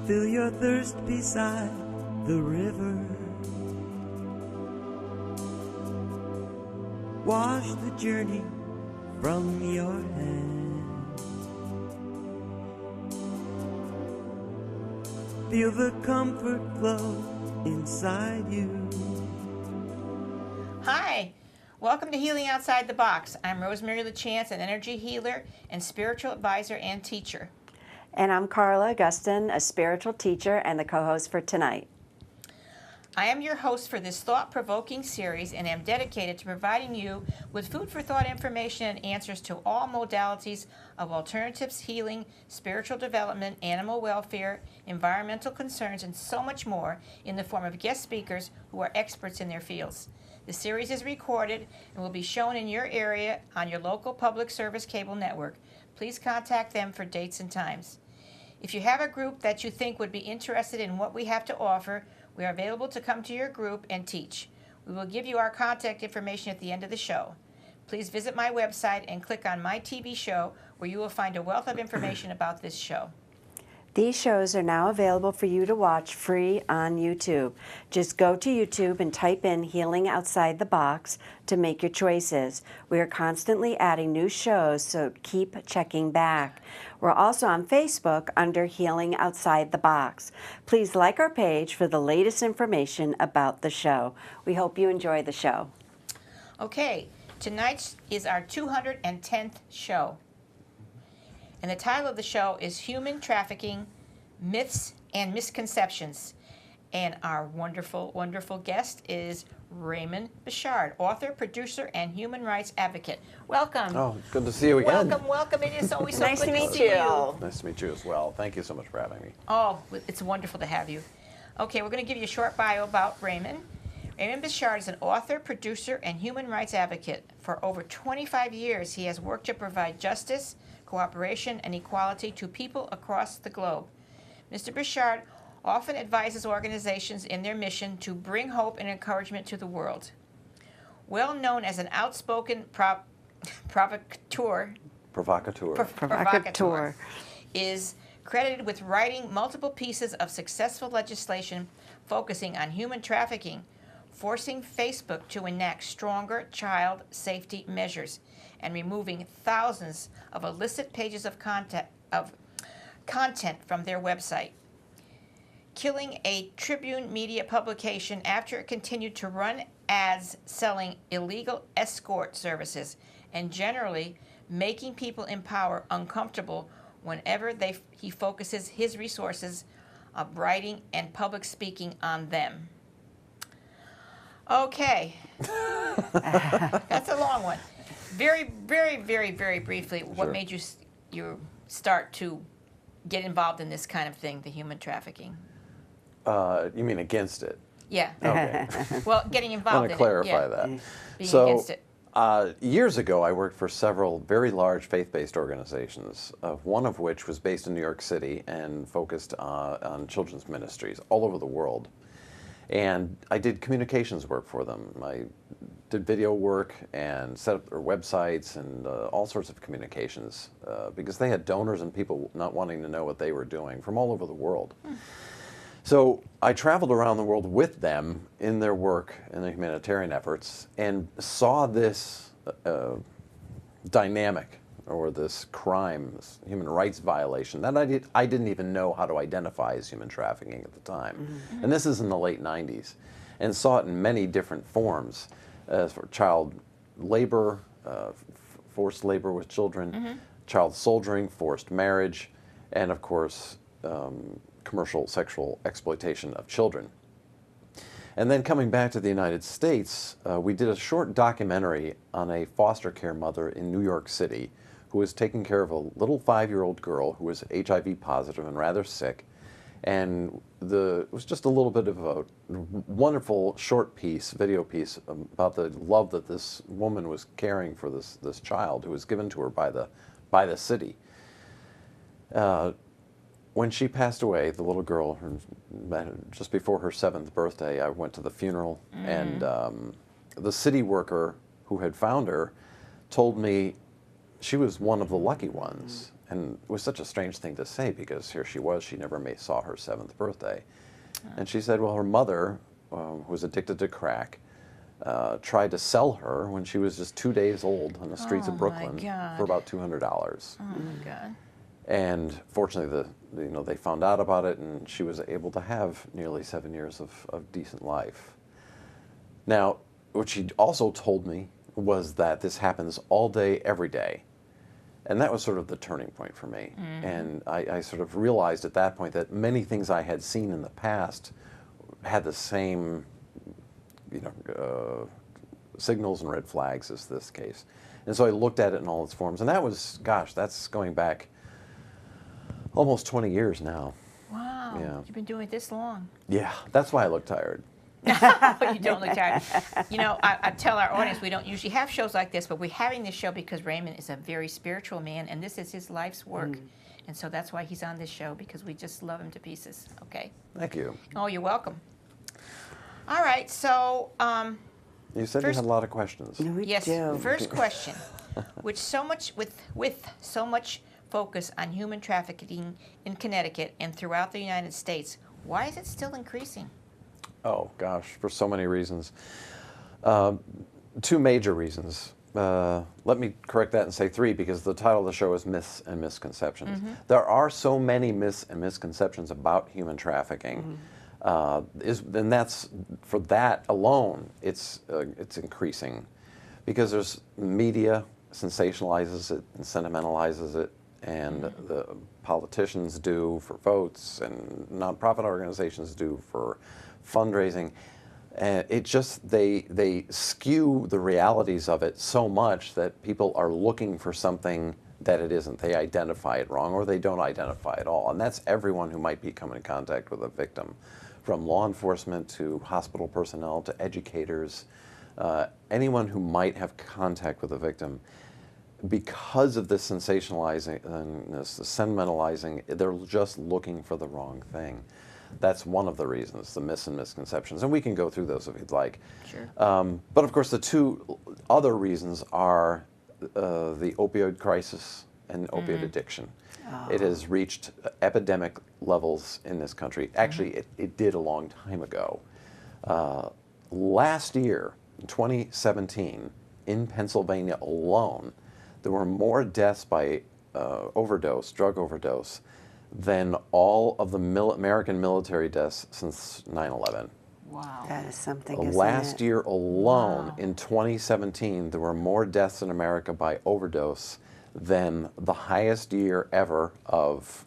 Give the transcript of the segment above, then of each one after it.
Fill your thirst beside the river. Wash the journey from your hands. Feel the comfort flow inside you. Hi, welcome to Healing Outside the Box. I'm Rosemary, Lachance, an energy healer and spiritual advisor and teacher. And I'm Carla, Augustyn, a spiritual teacher and the co-host for tonight. I am your host for this thought-provoking series and am dedicated to providing you with food for thought information and answers to all modalities of alternatives, healing, spiritual development, animal welfare, environmental concerns, and so much more in the form of guest speakers who are experts in their fields. The series is recorded and will be shown in your area on your local public service cable network. Please contact them for dates and times. If you have a group that you think would be interested in what we have to offer, we are available to come to your group and teach. We will give you our contact information at the end of the show. Please visit my website and click on my TV show, where you will find a wealth of information about this show. These shows are now available for you to watch free on YouTube. Just go to YouTube and type in Healing Outside the Box to make your choices. We are constantly adding new shows, so keep checking back. We're also on Facebook under Healing Outside the Box. Please like our page for the latest information about the show. We hope you enjoy the show. Okay, tonight is our 210th show. And the title of the show is Human Trafficking, Myths and Misconceptions. And our wonderful, wonderful guest is Raymond Bouchard, author, producer, and human rights advocate. Welcome. Oh, good to see you again. Welcome, welcome. It is always so Nice good to meet see you. Nice to meet you as well. Thank you so much for having me. Oh, it's wonderful to have you. Okay, we're going to give you a short bio about Raymond. Raymond Bouchard is an author, producer, and human rights advocate. For over 25 years, he has worked to provide justice, cooperation, and equality to people across the globe. Mr. Bouchard often advises organizations in their mission to bring hope and encouragement to the world. Well known as an outspoken provocateur, is credited with writing multiple pieces of successful legislation focusing on human trafficking, forcing Facebook to enact stronger child safety measures, and removing thousands of illicit pages of content from their website, killing a Tribune media publication after it continued to run ads selling illegal escort services, and generally making people in power uncomfortable whenever he focuses his resources of writing and public speaking on them. Okay. That's a long one. Very, very, very, very briefly, what Sure. made you start to get involved in this kind of thing, the human trafficking? You mean against it? Yeah. Okay. Well, getting I involved want in to clarify it. Yeah. that. Being So, against it. years ago, I worked for several very large faith-based organizations, one of which was based in New York City and focused on children's ministries all over the world. And I did communications work for them. I did video work and set up their websites and all sorts of communications because they had donors and people not wanting to know what they were doing from all over the world. So I traveled around the world with them in their work in their humanitarian efforts and saw this dynamic or this crime, this human rights violation that I didn't even know how to identify as human trafficking at the time. Mm-hmm. And this is in the late 90s, and saw it in many different forms, for child labor, forced labor with children, mm-hmm. child soldiering, forced marriage, and of course, commercial sexual exploitation of children. And then coming back to the United States, we did a short documentary on a foster care mother in New York City who was taking care of a little 5-year-old girl who was HIV positive and rather sick. And it was just a little bit of a wonderful short piece, video piece, about the love that this woman was caring for this child who was given to her by the city. When she passed away, the little girl, just before her 7th birthday, I went to the funeral, and the city worker who had found her told me she was one of the lucky ones And it was such a strange thing to say because here she was, she never saw her 7th birthday. And she said, well, her mother, who was addicted to crack, tried to sell her when she was just 2 days old on the streets of Brooklyn for about $200. Oh my God. And fortunately, they found out about it, and she was able to have nearly 7 years of decent life. Now, what she also told me was that this happens all day, every day. And that was sort of the turning point for me. And I sort of realized at that point that many things I had seen in the past had the same, signals and red flags as this case. And so I looked at it in all its forms. And that was, gosh, that's going back almost 20 years now. Wow. Yeah. You've been doing it this long. Yeah, that's why I look tired. You don't look tired. I tell our audience we don't usually have shows like this, but we're having this show because Raymond is a very spiritual man, and this is his life's work. And so that's why he's on this show, because we just love him to pieces. Okay? Thank you. Oh, you're welcome. All right, so... you said you had a lot of questions. Yes, first question. With so much focus on human trafficking in Connecticut and throughout the United States, why is it still increasing? Oh, gosh, for so many reasons. 2 major reasons. Let me correct that and say 3, because the title of the show is Myths and Misconceptions. There are so many myths and misconceptions about human trafficking. And that's, for that alone, it's increasing. Because there's media sensationalizes it and sentimentalizes it, and the politicians do for votes, and nonprofit organizations do for fundraising. And it just, they skew the realities of it so much that people are looking for something that it isn't. They identify it wrong, or they don't identify at all. And that's everyone who might be coming in contact with a victim, from law enforcement to hospital personnel to educators, anyone who might have contact with a victim. Because of this sensationalizing and this sentimentalizing, they're just looking for the wrong thing. That's one of the reasons, the myths and misconceptions. And we can go through those if you'd like. Sure. But of course, the 2 other reasons are the opioid crisis and opioid addiction. It has reached epidemic levels in this country. Actually, it did a long time ago. Last year, in 2017, in Pennsylvania alone, there were more deaths by drug overdose, than all of the American military deaths since 9/11. Wow. That is something, isn't Last it? year alone, in 2017, there were more deaths in America by overdose than the highest year ever of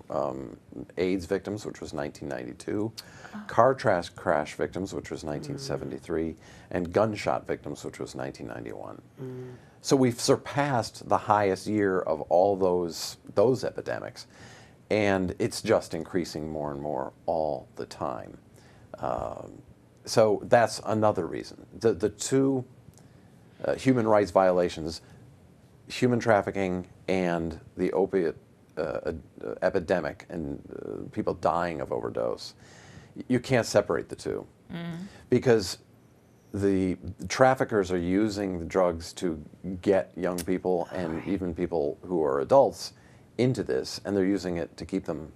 AIDS victims, which was 1992, car crash victims, which was 1973, and gunshot victims, which was 1991. So we've surpassed the highest year of all those epidemics, and it's just increasing more and more all the time. So that's another reason. The 2 human rights violations, human trafficking and the opiate epidemic and people dying of overdose, you can't separate the 2. Because the traffickers are using the drugs to get young people and even people who are adults into this, and they're using it to keep them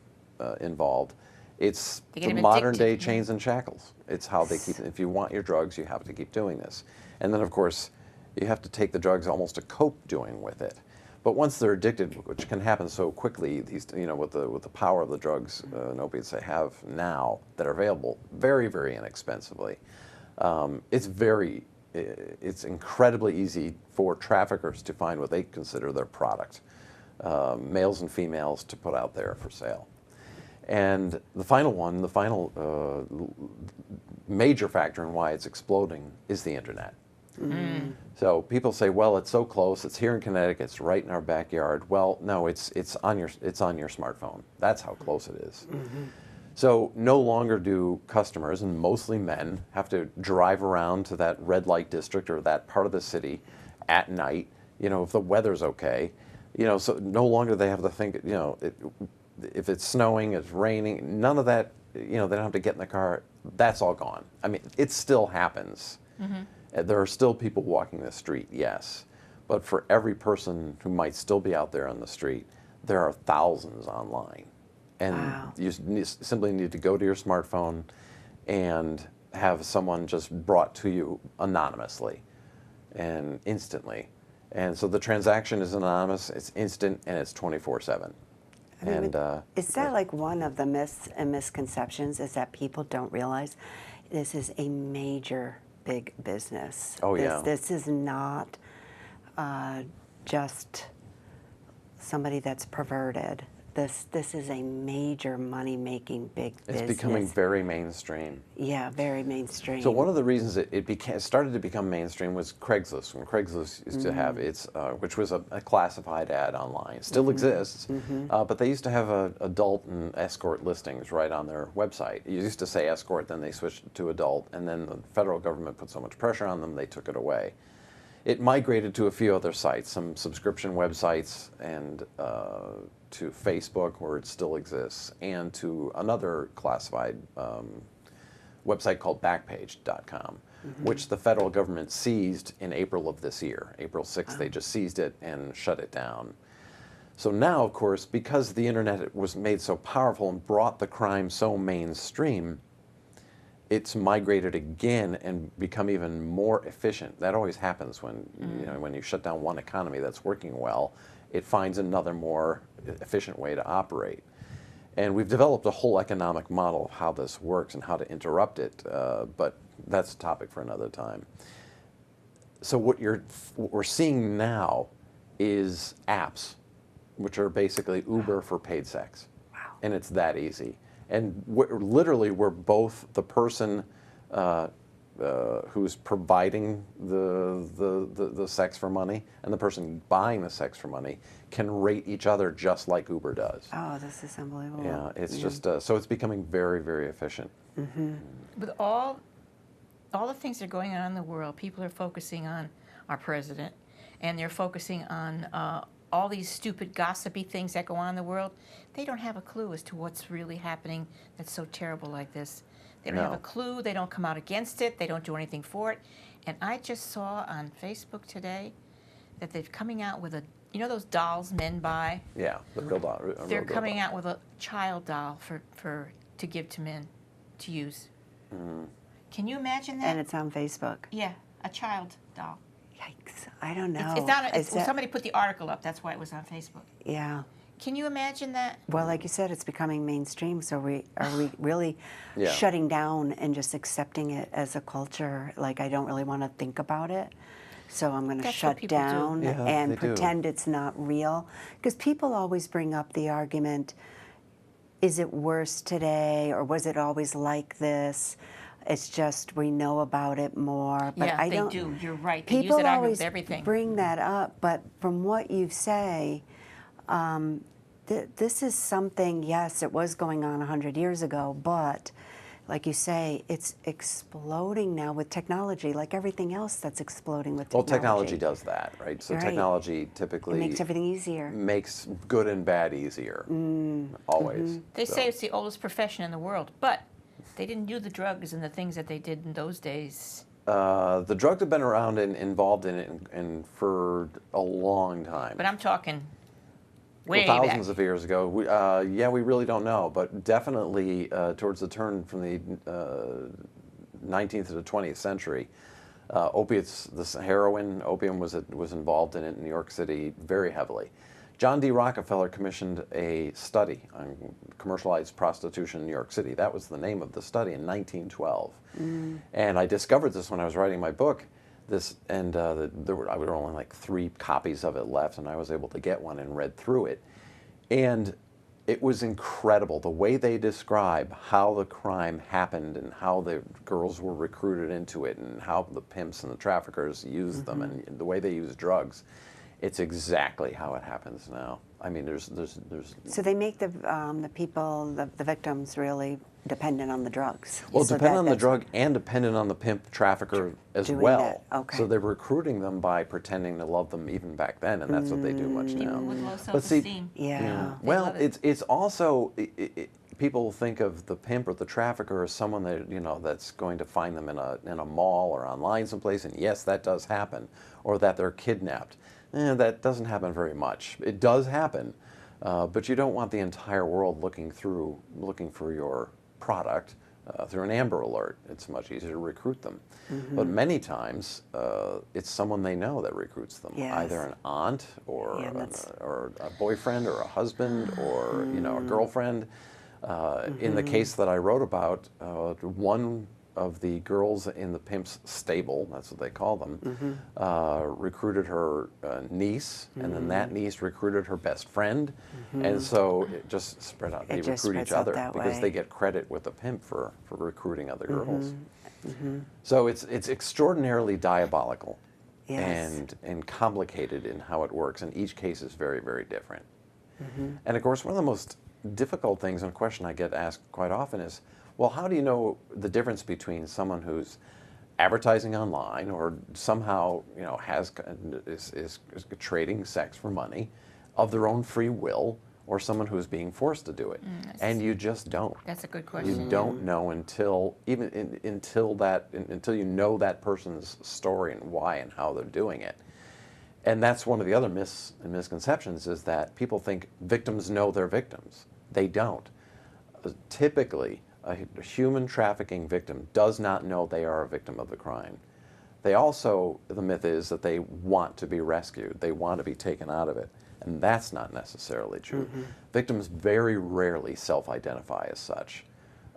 involved. It's the modern day chains and shackles. It's how they keep, if you want your drugs, you have to keep doing this. And then of course, you have to take the drugs almost to cope doing with it. But once they're addicted, which can happen so quickly, these, with the power of the drugs and opiates they have now that are available very, very inexpensively, it's incredibly easy for traffickers to find what they consider their product, males and females, to put out there for sale. And the final major factor in why it's exploding is the internet. So people say, well, it's so close, it's here in Connecticut, it's right in our backyard. Well, no, it's on your smartphone. That's how close it is. So no longer do customers, and mostly men, have to drive around to that red light district or that part of the city at night, if the weather's okay. So no longer they have to think, if it's snowing, it's raining, none of that, they don't have to get in the car. That's all gone. I mean, it still happens. There are still people walking the street, yes. But for every person who might still be out there on the street, there are thousands online. And Wow. you simply need to go to your smartphone and have someone just brought to you anonymously and instantly. And so the transaction is anonymous, it's instant, and it's 24/7. I mean, And is that like one of the myths and misconceptions, is that people don't realize this is a major big business? Oh, yeah. This is not just somebody that's perverted. This is a major money-making big business. it's becoming very mainstream. Yeah, very mainstream. So one of the reasons it started to become mainstream was Craigslist. When Craigslist used to have its, which was a classified ad online, it still exists, but they used to have adult and escort listings right on their website. It used to say escort, then they switched to adult, and then the federal government put so much pressure on them, they took it away. It migrated to a few other sites, some subscription websites, and to Facebook, where it still exists, and to another classified website called Backpage.com, which the federal government seized in April of this year. April 6th, they just seized it and shut it down. So now, of course, because the internet was made so powerful and brought the crime so mainstream, it's migrated again and become even more efficient. That always happens when when you shut down one economy that's working well, it finds another more efficient way to operate. And we've developed a whole economic model of how this works and how to interrupt it, but that's a topic for another time. So what we're seeing now is apps, which are basically Uber for paid sex. Wow. And it's that easy. And literally, we're both the person who's providing the sex for money and the person buying the sex for money can rate each other just like Uber does. Oh, this is unbelievable. Yeah, it's just so it's becoming very, very efficient. With all the things that are going on in the world, people are focusing on our president, and they're focusing on all these stupid, gossipy things that go on in the world. They don't have a clue as to what's really happening that's so terrible like this. They don't have a clue. They don't come out against it. They don't do anything for it. And I just saw on Facebook today that they're coming out with those dolls men buy? Yeah, the real doll. They're coming out with a child doll to give to men to use. Can you imagine that? And it's on Facebook. Yeah, a child doll. Yikes. I don't know. It's not. Somebody put the article up. That's why it was on Facebook. Yeah. Can you imagine that? Well, like you said, it's becoming mainstream. So are we really shutting down and just accepting it as a culture? Like, I don't really want to think about it, so I'm going to shut down and pretend it's not real. Because people always bring up the argument: is it worse today, or was it always like this? It's just we know about it more. But yeah, they do. You're right. They use People that argument always with everything. bring that up, but from what you say, this is something. Yes, it was going on 100 years ago, but like you say, it's exploding now with technology, like everything else that's exploding with technology. Well, technology does that, right? So technology typically makes everything easier. Makes good and bad easier, always. They say it's the oldest profession in the world, but they didn't do the drugs and the things that they did in those days. The drugs have been around and involved in it and for a long time. But I'm talking way thousands back. of years ago. We really don't know, but definitely towards the turn from the 19th to the 20th century, opiates, opium was involved in it in New York City very heavily. John D. Rockefeller commissioned a study on commercialized prostitution in New York City. That was the name of the study in 1912. And I discovered this when I was writing my book. There were only like 3 copies of it left, and I was able to get one and read through it. And it was incredible the way they describe how the crime happened and how the girls were recruited into it and how the pimps and the traffickers used them and the way they use drugs. It's exactly how it happens now. I mean, there's. So they make the people, the victims, really dependent on the drugs. Well, so dependent on the drug and dependent on the pimp trafficker as well. That. Okay. So they're recruiting them by pretending to love them even back then, and that's what they do much now. With low But see, self-esteem. Yeah. well, it's also people think of the pimp or the trafficker as someone that that's going to find them in a mall or online someplace, and yes, that does happen, or that they're kidnapped. That doesn't happen very much. It does happen, But you don't want the entire world looking for your product through an Amber Alert. It's much easier to recruit them. But many times, it's someone they know that recruits them, either an aunt or a boyfriend or a husband or a girlfriend. In the case that I wrote about, one of the girls in the pimp's stable, that's what they call them, recruited her niece, and then that niece recruited her best friend, and so it just spread out. They recruit each other because they get credit with the pimp for recruiting other girls. So it's extraordinarily diabolical and complicated in how it works, and each case is very, very different. And of course, one of the most difficult things, and a question I get asked quite often is, well, how do you know the difference between someone who's advertising online or somehow is trading sex for money of their own free will, or someone who's being forced to do it? And you just don't. That's a good question. You don't know until you know that person's story and why and how they're doing it. And that's one of the other myths and misconceptions, is that people think victims know they're victims. They don't. Typically, a human trafficking victim does not know they are a victim of the crime. They also, the myth is that they want to be rescued. They want to be taken out of it. And that's not necessarily true. Victims very rarely self-identify as such,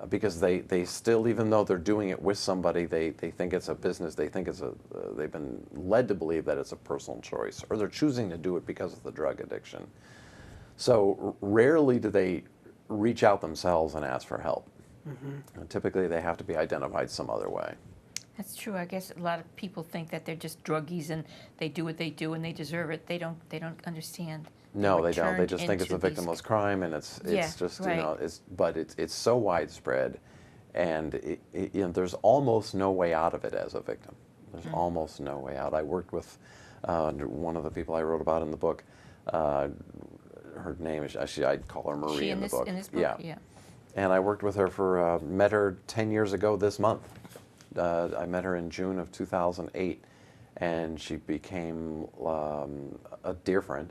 because they still, even though they're doing it with somebody, they think it's a business, they think they've been led to believe that it's a personal choice, or they're choosing to do it because of the drug addiction. So rarely do they reach out themselves and ask for help. And typically they have to be identified some other way. That's true. I guess a lot of people think that they're just druggies and they do what they do and they deserve it. They don't understand. No, they don't. They just think it's a victimless crime, and it's just but it's so widespread, and there's almost no way out of it as a victim. There's almost no way out. I worked with one of the people I wrote about in the book. Her name is actually, I'd call her Marie in the book. In this book, yeah. And I worked with her for, met her 10 years ago this month. I met her in June of 2008, and she became a dear friend.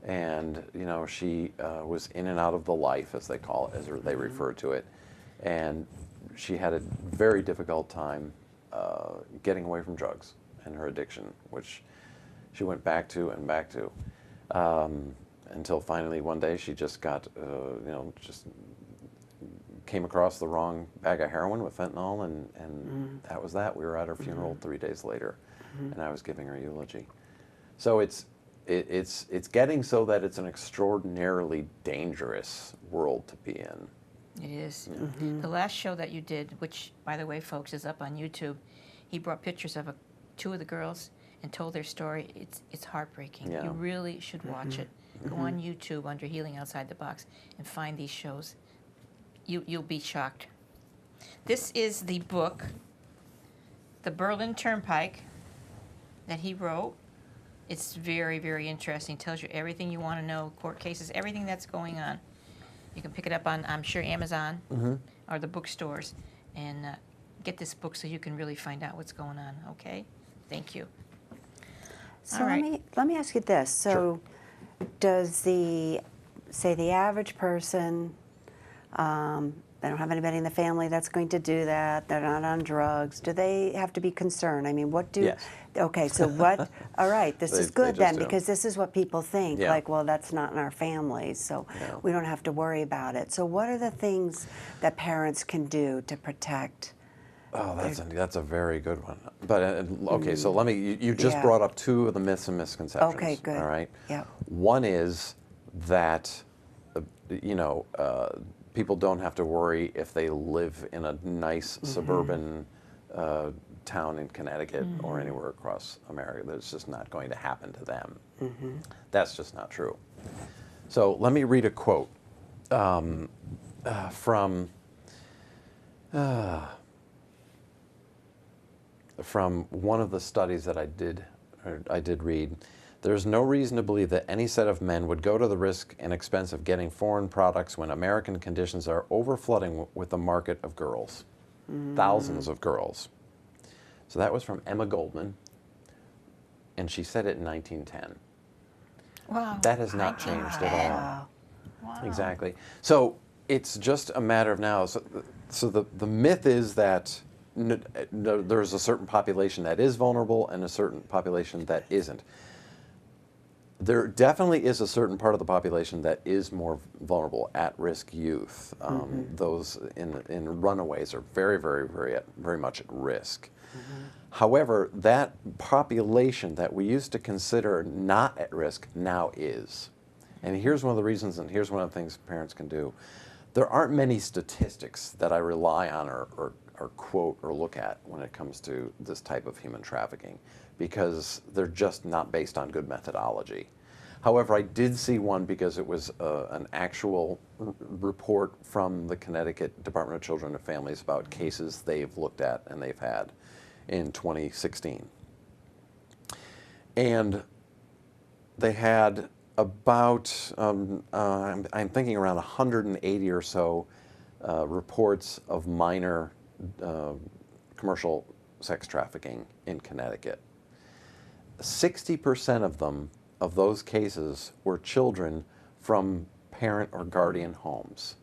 And she was in and out of the life, as they call it, as they refer to it. And she had a very difficult time getting away from drugs and her addiction, which she went back to and back to, until finally one day she just got, just came across the wrong bag of heroin with fentanyl, and that was that. We were at her funeral 3 days later, and I was giving her eulogy. So it's getting so that it's an extraordinarily dangerous world to be in. It is. The last show that you did, which, by the way, folks, is up on YouTube, he brought pictures of two of the girls and told their story. It's heartbreaking. You really should watch it. Go on YouTube under Healing Outside the Box and find these shows. You'll be shocked. This is the book, The Berlin Turnpike, that he wrote. It's very, very interesting. It tells you everything you want to know, court cases, everything that's going on. You can pick it up on, I'm sure, Amazon or the bookstores, and get this book so you can really find out what's going on, okay? Thank you. So let me ask you this. So does the average person, they don't have anybody in the family that's going to do that, they're not on drugs, do they have to be concerned? I mean, what do... Yes. Okay, so what... All right, this is good then, do. because this is what people think, like, well, that's not in our families, so we don't have to worry about it. So what are the things that parents can do to protect? Oh, that's a very good one. But okay, so let me. You just brought up two of the myths and misconceptions. Okay, good. All right. Yeah. One is that people don't have to worry if they live in a nice suburban town in Connecticut or anywhere across America. That's just not going to happen to them. That's just not true. So let me read a quote from one of the studies that I did read. There's no reason to believe that any set of men would go to the risk and expense of getting foreign products when American conditions are overflooding with the market of girls. Thousands of girls. So that was from Emma Goldman, and she said it in 1910. Wow. That has not changed at all. Wow. Exactly. So it's just a matter of now. So the myth is that there's a certain population that is vulnerable and a certain population that isn't. There definitely is a certain part of the population that is more vulnerable, at-risk youth. Those in runaways are very much at risk. However, that population that we used to consider not at risk now is. And here's one of the reasons, and here's one of the things parents can do. There aren't many statistics that I rely on or quote or look at when it comes to this type of human trafficking, because they're just not based on good methodology. However, I did see one because it was an actual report from the Connecticut Department of Children and Families about cases they've looked at and they've had in 2016. And they had about, I'm thinking around 180 or so reports of minor commercial sex trafficking in Connecticut. 60% of them, of those cases, were children from parent or guardian homes.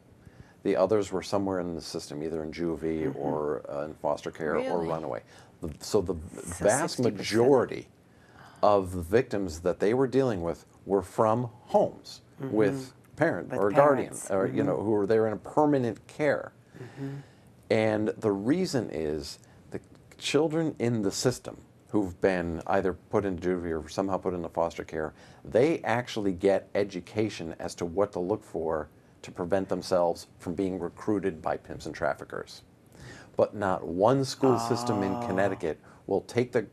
The others were somewhere in the system, either in juvie or in foster care or runaway. So the vast 60%. majority of the victims that they were dealing with were from homes with parent With or parents. guardian, or you know, who were there in a permanent care. And the reason is the children in the system who've been either put in juvie or somehow put into foster care, they actually get education as to what to look for to prevent themselves from being recruited by pimps and traffickers. But not one school system in Connecticut will take the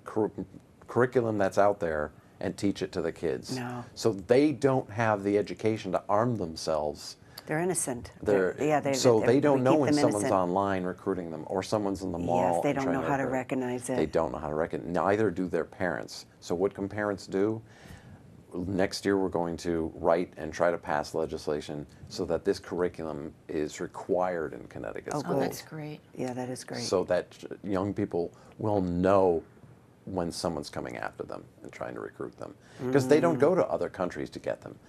curriculum that's out there and teach it to the kids. No. So they don't have the education to arm themselves. They're innocent. So they don't know keep when them someone's innocent. online recruiting them, or someone's in the mall. Yes, they and don't trying know how to recruit. recognize it. They don't know how to recognize. Neither do their parents. So what can parents do? Next year we're going to write and try to pass legislation so that this curriculum is required in Connecticut schools. Oh, that's great. Yeah, that is great. So that young people will know when someone's coming after them and trying to recruit them. Because they don't go to other countries to get them.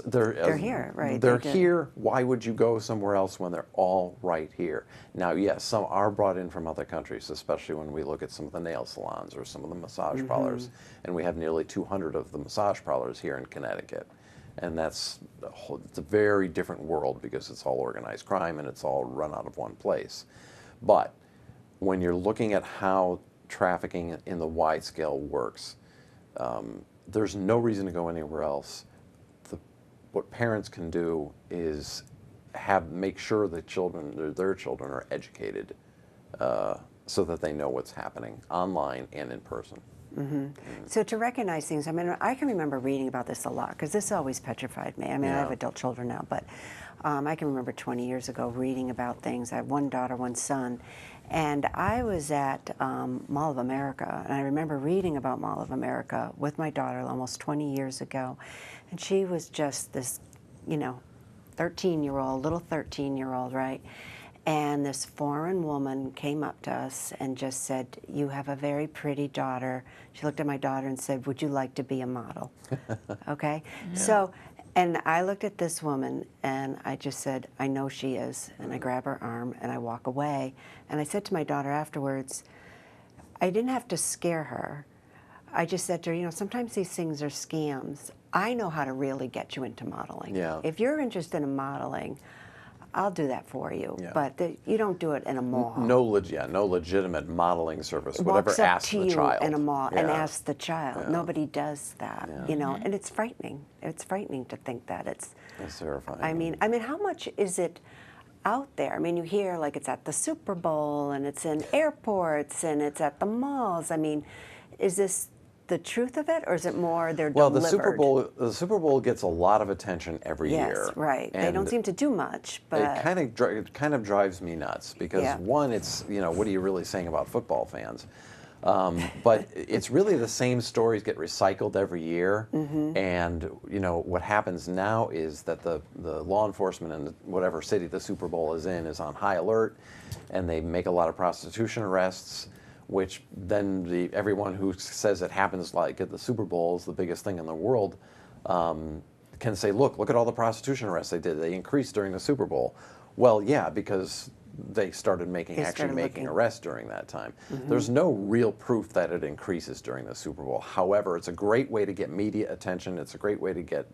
They're here, right? They're They here. Why would you go somewhere else when they're all right here? Now, yes, some are brought in from other countries, especially when we look at some of the nail salons or some of the massage parlors. And we have nearly 200 of the massage parlors here in Connecticut. And it's a very different world because it's all organized crime and it's all run out of one place. But when you're looking at how trafficking in the wide scale works, there's no reason to go anywhere else. What parents can do is make sure the children, their children, are educated so that they know what's happening online and in person. So to recognize things, I mean, I can remember reading about this a lot because this always petrified me. I mean, I have adult children now, but I can remember 20 years ago reading about things. I have one daughter, one son, and I was at Mall of America, and I remember reading about Mall of America with my daughter almost 20 years ago, and she was just this, you know, 13-year-old, little 13-year-old, right? And this foreign woman came up to us and just said, "You have a very pretty daughter." She looked at my daughter and said, "Would you like to be a model?" Okay? So, and I looked at this woman and I just said, "I know she is." And I grab her arm and I walk away. And I said to my daughter afterwards, I didn't have to scare her. I just said to her, you know, sometimes these things are scams. I know how to really get you into modeling. Yeah. If you're interested in modeling, I'll do that for you. Yeah. But you don't do it in a mall. No legitimate modeling service would ever Walks up ask to the you child. in a mall and Yeah. asks the child. Yeah. Nobody does that, Yeah. you know, and it's frightening. It's frightening to think that. It's terrifying. I mean, how much is it out there? I mean, you hear like it's at the Super Bowl and it's in airports and it's at the malls. I mean, is this the truth of it, or is it more they're delivered? The Super Bowl gets a lot of attention every year. Yes, right. They don't seem to do much, but it kind of drives me nuts because one, it's, you know, what are you really saying about football fans? But it's really the same stories get recycled every year, and you know what happens now is that the law enforcement in whatever city the Super Bowl is in is on high alert, and they make a lot of prostitution arrests, which then everyone who says it happens like at the Super Bowl is the biggest thing in the world, can say, look at all the prostitution arrests they did. They increased during the Super Bowl. Well, yeah, because they started making arrests during that time. There's no real proof that it increases during the Super Bowl. However, it's a great way to get media attention. It's a great way to get,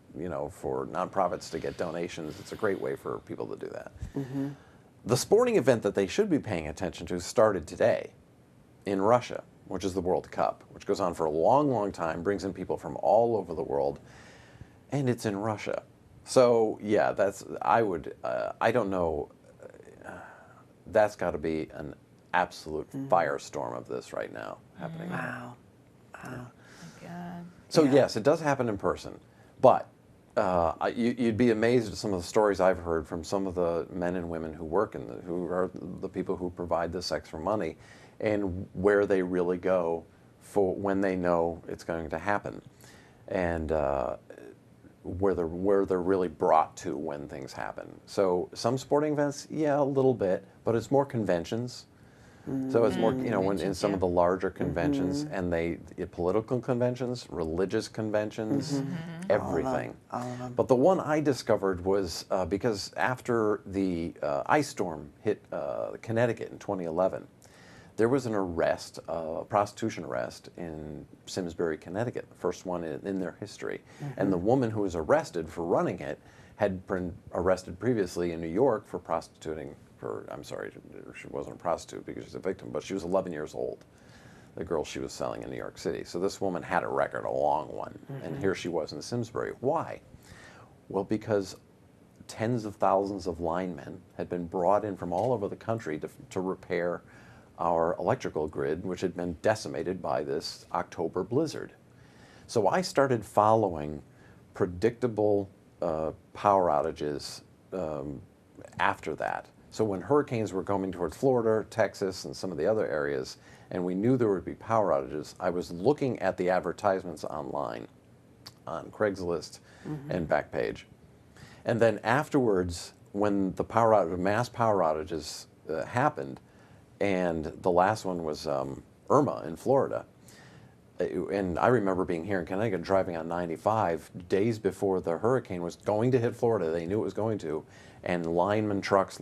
for nonprofits to get donations. It's a great way for people to do that. The sporting event that they should be paying attention to started today in Russia, which is the World Cup, which goes on for a long, long time, brings in people from all over the world, and it's in Russia. So yeah, I don't know, that's got to be an absolute firestorm of this right now happening. Wow. Oh my God. So yes, it does happen in person, but you'd be amazed at some of the stories I've heard from some of the men and women who work who are the people who provide the sex for money, and where they really go for when they know it's going to happen, and where they're really brought to when things happen. So some sporting events, yeah, a little bit, but it's more conventions. So it's more, when in some of the larger conventions, and political conventions, religious conventions, everything. All of them. But the one I discovered was because after the ice storm hit Connecticut in 2011, there was an arrest, a prostitution arrest in Simsbury, Connecticut, the first one in their history. And the woman who was arrested for running it had been arrested previously in New York for prostituting. I'm sorry, she wasn't a prostitute because she's a victim, but she was 11 years old, the girl she was selling in New York City. So this woman had a record, a long one, and here she was in Simsbury. Why? Well, because tens of thousands of linemen had been brought in from all over the country to repair our electrical grid, which had been decimated by this October blizzard. So I started following predictable power outages after that. So when hurricanes were coming towards Florida, Texas, and some of the other areas, and we knew there would be power outages, I was looking at the advertisements online on Craigslist and Backpage. And then afterwards, when the mass power outages happened, and the last one was Irma in Florida, and I remember being here in Connecticut driving on 95 days before the hurricane was going to hit Florida. They knew it was going to, and line trucks,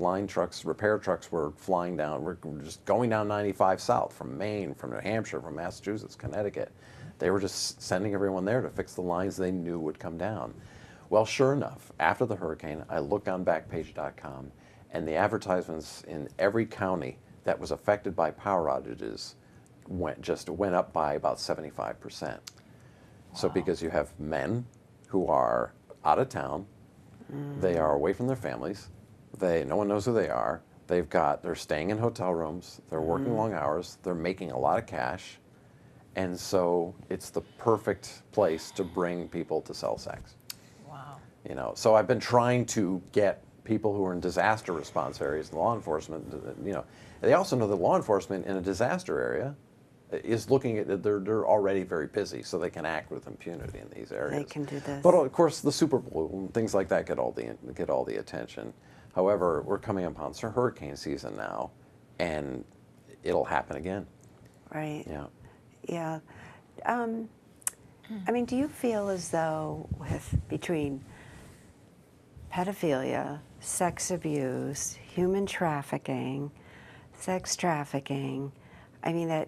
repair trucks were flying down. We're just going down 95 south from Maine, from New Hampshire, from Massachusetts, Connecticut. They were just sending everyone there to fix the lines they knew would come down. Well, sure enough, after the hurricane, I looked on Backpage.com, and the advertisements in every county that was affected by power outages went up by about 75%. Wow. So because you have men who are out of town, they are away from their families, no one knows who they are, they're staying in hotel rooms, they're working long hours, they're making a lot of cash, and so it's the perfect place to bring people to sell sex. Wow. So I've been trying to get people who are in disaster response areas, law enforcement, they also know that law enforcement in a disaster area is looking at, they're already very busy, so they can act with impunity in these areas. They can do this. But of course, the Super Bowl and things like that get all the attention. However, we're coming upon hurricane season now, and it'll happen again. Right. Yeah. Yeah. I mean, do you feel as though between pedophilia, sex abuse, human trafficking, sex trafficking, I mean, that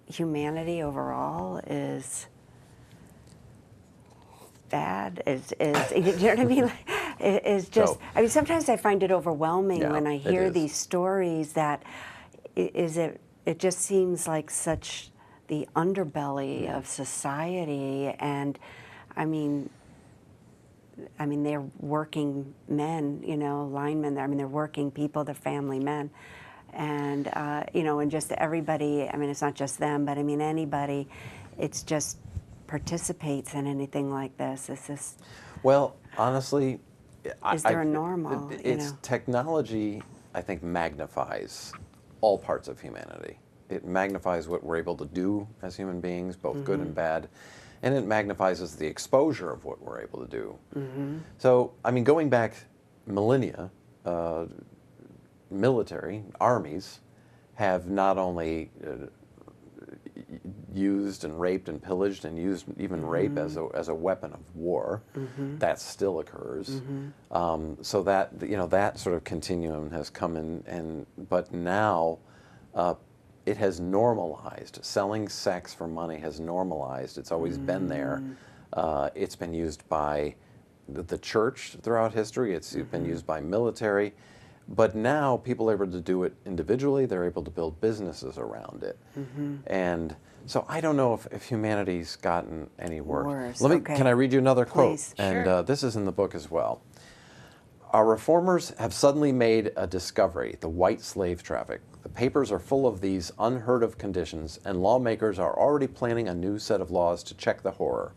humanity overall is bad, is you know what I mean? Is just, I mean, sometimes I find it overwhelming when I hear these stories that it just seems like such the underbelly of society, and I mean, they're working men, linemen. I mean, they're working people, they're family men. And, and just everybody, I mean, it's not just them, but I mean, anybody, it's just participates in anything like this. It's just... Well, honestly... Is there a normal, Technology, I think, magnifies all parts of humanity. It magnifies what we're able to do as human beings, both good and bad. And it magnifies the exposure of what we're able to do. So, I mean, going back millennia, military, armies have not only used and raped and pillaged and used even rape as a weapon of war. That still occurs. So that, you know, that sort of continuum has come in, but now it has normalized. Selling sex for money has normalized. It's always been there. It's been used by the church throughout history. It's been used by military. But now people are able to do it individually. They're able to build businesses around it. And so I don't know if humanity's gotten any worse. Can I read you another quote? Please. And this is in the book as well. Our reformers have suddenly made a discovery, the white slave traffic. The papers are full of these unheard of conditions, and lawmakers are already planning a new set of laws to check the horror.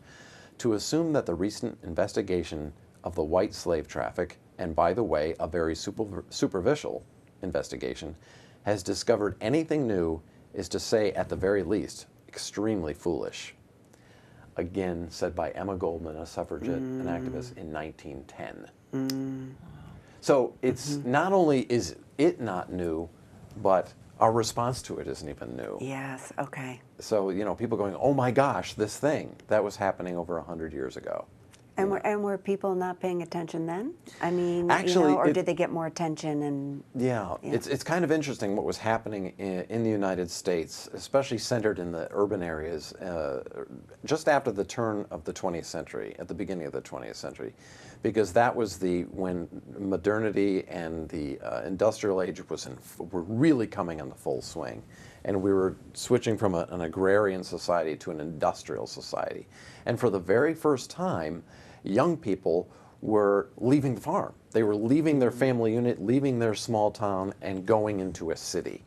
To assume that the recent investigation of the white slave traffic, and by the way, a very superficial investigation, has discovered anything new is to say, at the very least, extremely foolish. Again, said by Emma Goldman, a suffragette and activist, in 1910. So it's not only is it not new, but our response to it isn't even new. Yes, okay. So, you know, people going, oh my gosh, this thing, that was happening over 100 years ago. And were people not paying attention then? I mean, actually, you know, or did they get more attention? And yeah, it's kind of interesting what was happening in the United States, especially centered in the urban areas, just after the turn of the 20th century, at the beginning of the 20th century, because that was when modernity and the industrial age were really coming in the full swing. And we were switching from an agrarian society to an industrial society. And for the very first time, young people were leaving the farm. They were leaving their family unit, leaving their small town, and going into a city.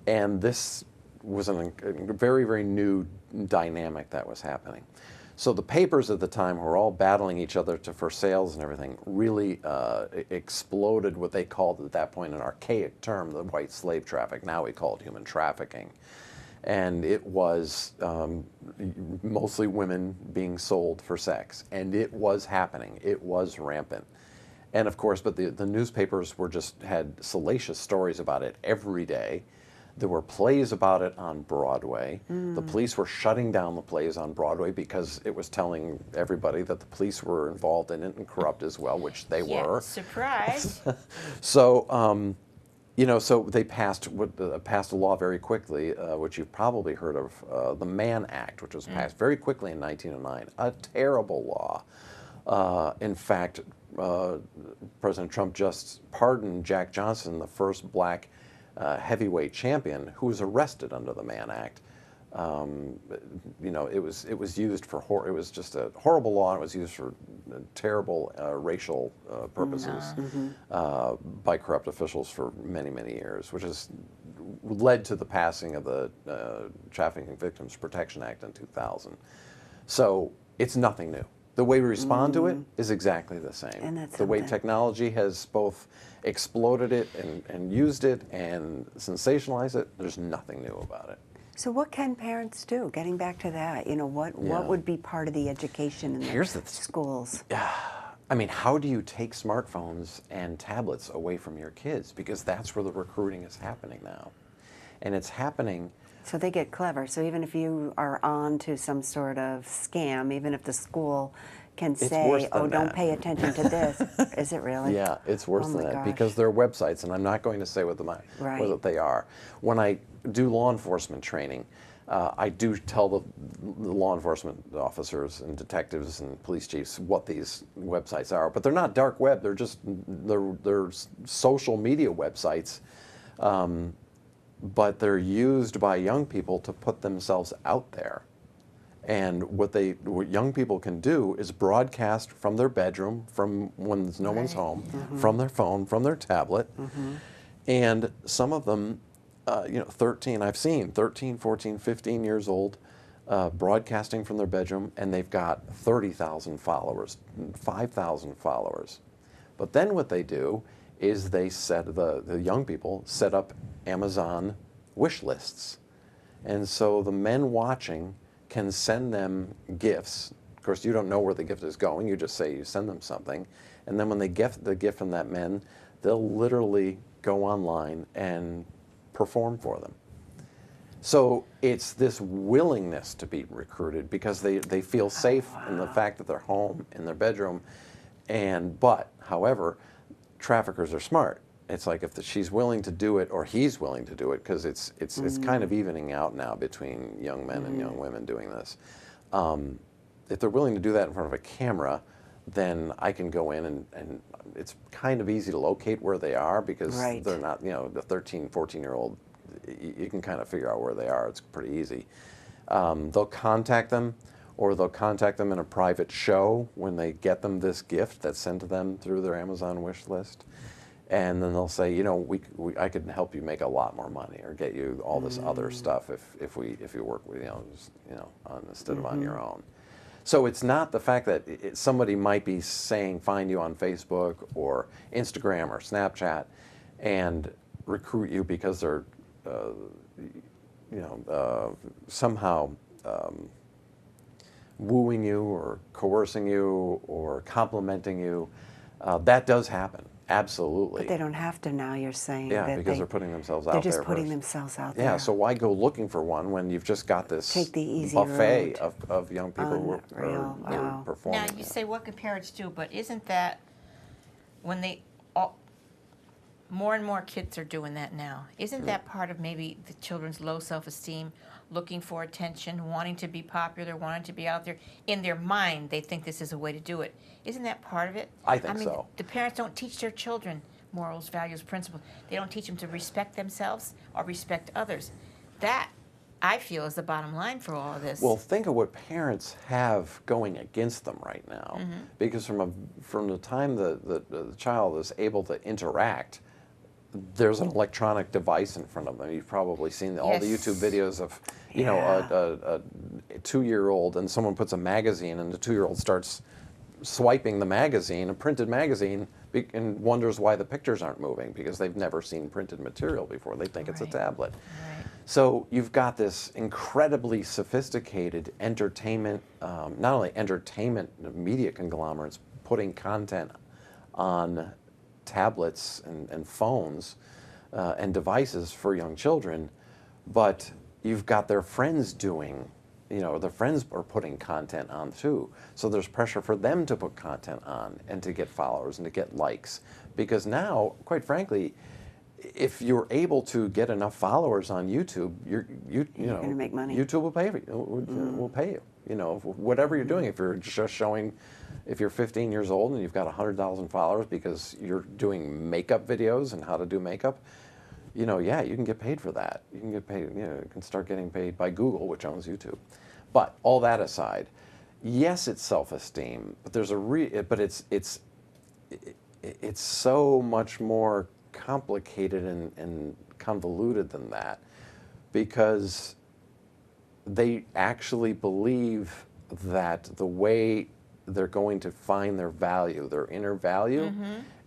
And this was a very, very new dynamic that was happening. So the papers at the time were all battling each other for sales and everything, really exploded what they called at that point an archaic term, the white slave traffic. Now we call it human trafficking. And it was mostly women being sold for sex. And it was happening. It was rampant. And of course, but the newspapers had salacious stories about it every day. There were plays about it on Broadway. The police were shutting down the plays on Broadway because it was telling everybody that the police were involved in it and corrupt as well, which they were. Surprise. So, you know, so they passed a law very quickly, which you've probably heard of, the Mann Act, which was passed very quickly in 1909. A terrible law. In fact, President Trump just pardoned Jack Johnson, the first black heavyweight champion, who was arrested under the Mann Act. You know, it was used for it was just a horrible law. And it was used for terrible racial purposes by corrupt officials for many, many years, which has led to the passing of the Trafficking Victims Protection Act in 2000. So it's nothing new. The way we respond to it is exactly the same. And that's the way something. technology has both exploded it and used it and sensationalized it, there's nothing new about it. so what can parents do? Getting back to that, you know, what would be part of the education in the schools? I mean, how do you take smartphones and tablets away from your kids? Because that's where the recruiting is happening now. And it's happening. So they get clever. So even if you are on to some sort of scam, even if the school can say, oh, don't pay attention to this. Is it really? Yeah, it's worse than that because they're websites, and I'm not going to say what they are. When I do law enforcement training, I do tell the law enforcement officers and detectives and police chiefs what these websites are, but they're not dark web. They're just they're social media websites. But they're used by young people to put themselves out there. And what young people can do is broadcast from their bedroom, from when no one's home, from their phone, from their tablet. And some of them, you know, I've seen 13, 14, 15 years old broadcasting from their bedroom, and they've got 30,000 followers, 5,000 followers. But then what they do is they the young people set up Amazon wish lists. And so the men watching can send them gifts. Of course, you don't know where the gift is going. You just say you send them something. And then when they get the gift from that men, they'll literally go online and perform for them. So it's this willingness to be recruited because they feel safe in the fact that they're home in their bedroom. But, however, traffickers are smart. It's like if she's willing to do it or he's willing to do it, because it's kind of evening out now between young men and young women doing this. If they're willing to do that in front of a camera, then I can go in and it's kind of easy to locate where they are because they're not, the 13, 14-year-old, you can kind of figure out where they are. It's pretty easy. They'll contact them, or they'll contact them in a private show when they get them this gift that's sent to them through their Amazon wish list. And then they'll say, I could help you make a lot more money or get you all this other stuff if you work with, instead of on your own. So it's not the fact that somebody might be saying find you on Facebook or Instagram or Snapchat and recruit you because they're somehow wooing you or coercing you or complimenting you. That does happen, absolutely. But they don't have to now, you're saying. Yeah, because they're putting themselves out there. They're just putting themselves out there. Yeah, so why go looking for one when you've just got this Take the easy buffet road. of young people who are performing? Now, you say, what can parents do? But isn't that when more and more kids are doing that now? Isn't that part of maybe the children's low self-esteem, looking for attention, wanting to be popular, wanting to be out there? In their mind, they think this is a way to do it. Isn't that part of it? I think so. The parents don't teach their children morals, values, principles. They don't teach them to respect themselves or respect others. That, I feel, is the bottom line for all of this. Well, think of what parents have going against them right now. Because from the time the child is able to interact, there's an electronic device in front of them. You've probably seen all the YouTube videos of, a 2-year-old and someone puts a magazine and the 2-year-old starts swiping the magazine, a printed magazine, and wonders why the pictures aren't moving because they've never seen printed material before. They think it's a tablet. So you've got this incredibly sophisticated entertainment, not only entertainment media conglomerates putting content on tablets and phones and devices for young children, but you've got their friends doing, their friends are putting content on too. So there's pressure for them to put content on and to get followers and to get likes. Because now, quite frankly, if you're able to get enough followers on YouTube, you're going to make money. YouTube will pay will pay you. Whatever you're doing, if you're just showing. If you're 15 years old and you've got 100,000 followers because you're doing makeup videos and how to do makeup, you can get paid for that. You can get paid, you can start getting paid by Google, which owns YouTube. But all that aside, yes, it's self-esteem, but there's it's so much more complicated and convoluted than that because they actually believe that the way they're going to find their value, their inner value,